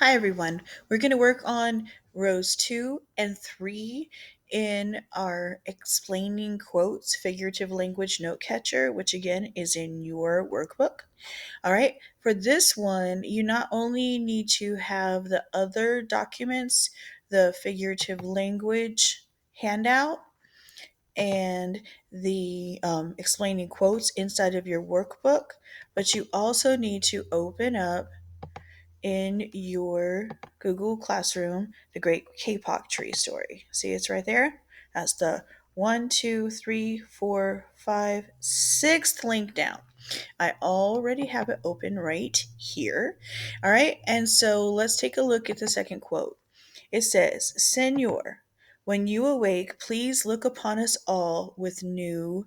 Hi, everyone. We're going to work on rows 2 and 3 in our explaining quotes figurative language note catcher, which again is in your workbook. All right. For this one, you not only need to have the other documents, the figurative language handout, and the explaining quotes inside of your workbook, but you also need to open up in your Google Classroom the Great K-Pop Tree Story. See, it's right there. That's the one, two, three, four, five, sixth link down. I already have it open right here. All right, and so let's take a look at the second quote. It says, Senor, when you awake, please look upon us all with new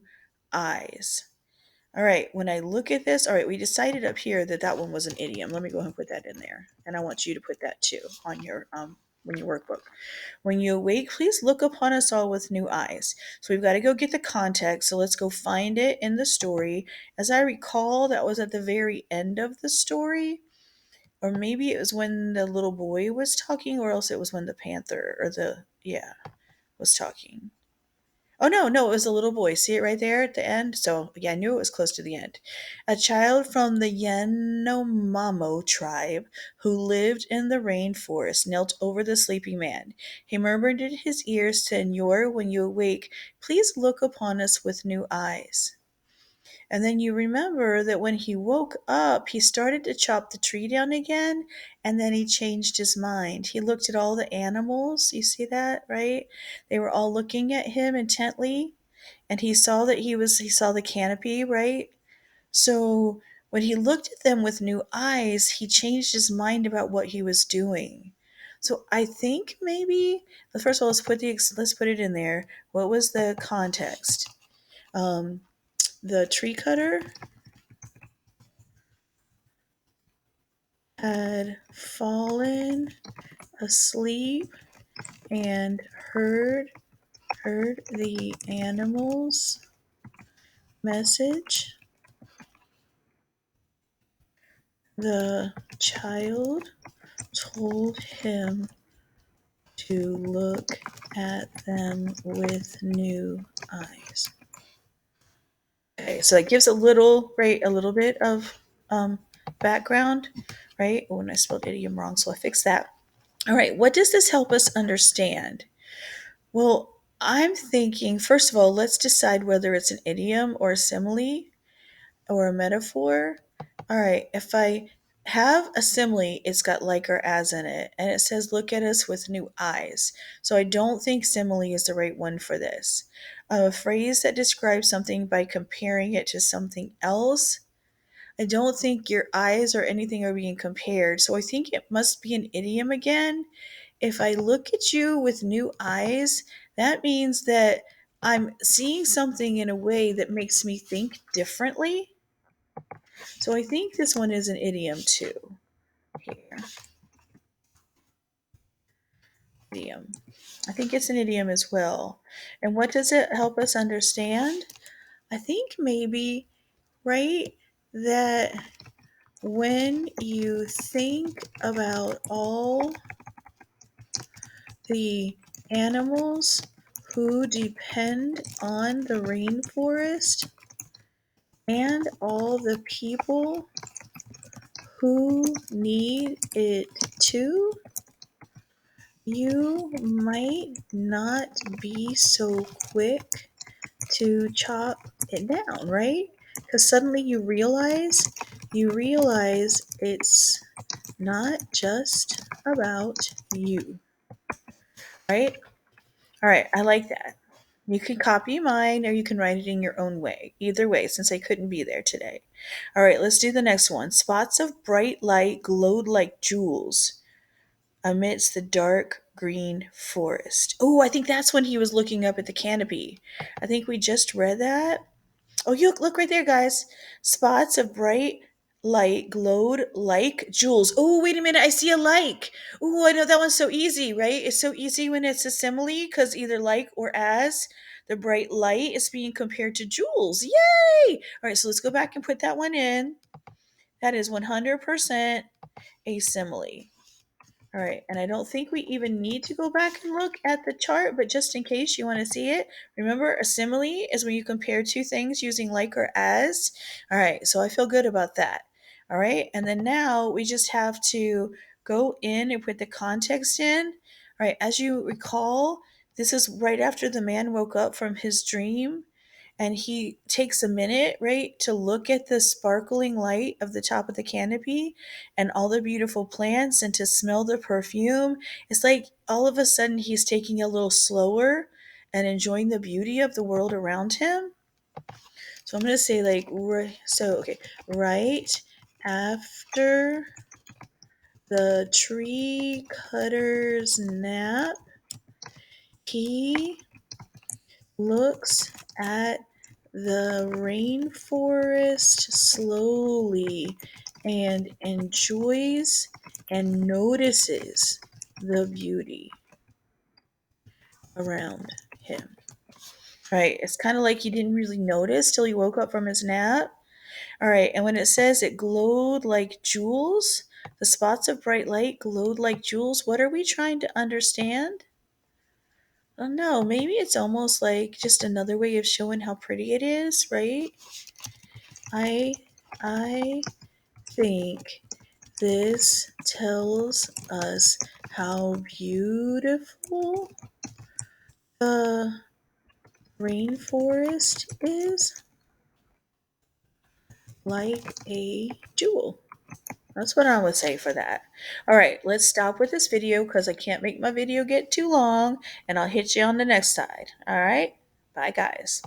eyes. All right, when I look at this, all right, we decided up here that that one was an idiom. Let me go ahead and put that in there. And I want you to put that too on your when your workbook. When you awake, please look upon us all with new eyes. So we've got to go get the context. So let's go find it in the story. As I recall, that was at the very end of the story. Or maybe it was when the little boy was talking, or else it was when the panther or the was talking. Oh, no, no, it was a little boy. See it right there at the end? So, yeah, I knew it was close to the end. A child from the Yanomamo tribe who lived in the rainforest knelt over the sleeping man. He murmured in his ear, Senor, when you awake, please look upon us with new eyes. And then you remember that when he woke up, he started to chop the tree down again, and then he changed his mind. He looked at all the animals. You see that, right? They were all looking at him intently, and he saw that he saw the canopy, right? So when he looked at them with new eyes, he changed his mind about what he was doing. So I think maybe first of all, let's put it in there. What was the context? Um, the tree cutter had fallen asleep and heard the animal's message. The child told him to look at them with new eyes. Okay, so that gives a little bit of um, background, right? Oh, and I spelled idiom wrong, so I fixed that. All right, what does this help us understand? Well, I'm thinking, first of all, let's decide whether it's an idiom or a simile or a metaphor. All right, if I have a simile, it's got like or as in it, and it says, look at us with new eyes. So I don't think simile is the right one for this. A phrase that describes something by comparing it to something else. I don't think your eyes or anything are being compared. So I think it must be an idiom again. If I look at you with new eyes, that means that I'm seeing something in a way that makes me think differently. So I think this one is an idiom too. Here, idiom. I think it's an idiom as well. And what does it help us understand? I think maybe, right, that when you think about all the animals who depend on the rainforest and all the people who need it too, you might not be so quick to chop it down, right? Because suddenly you realize it's not just about you, right? All right, I like that. You can copy mine or you can write it in your own way. Either way, since I couldn't be there today. All right, let's do the next one. Spots of bright light glowed like jewels amidst the dark green forest. Oh, I think that's when he was looking up at the canopy. I think we just read that. Oh, you look right there, guys. Spots of bright light glowed like jewels. Oh, wait a minute. I see a like. Oh, I know that one's so easy, right? It's so easy when it's a simile because either like or as. The bright light is being compared to jewels. Yay! All right, so let's go back and put that one in. That is 100% a simile. All right, and I don't think we even need to go back and look at the chart, but just in case you want to see it, remember a simile is when you compare two things using like or as. All right, so I feel good about that. All right, and then now we just have to go in and put the context in. All right, as you recall, this is right after the man woke up from his dream and he takes a minute, right, to look at the sparkling light of the top of the canopy and all the beautiful plants and to smell the perfume. It's like all of a sudden he's taking a little slower and enjoying the beauty of the world around him. So I'm going to say, like, okay, right after the tree cutter's nap, he looks at the rainforest slowly and enjoys and notices the beauty around him. Right? It's kind of like he didn't really notice till he woke up from his nap. All right, and when it says it glowed like jewels, the spots of bright light glowed like jewels, what are we trying to understand? Oh no, maybe it's almost like just another way of showing how pretty it is, right? I I think this tells us how beautiful the rainforest is, like a jewel. That's what I would say for that. All right, let's stop with this video because I can't make my video get too long, and I'll hit you on the next side. All right, bye guys.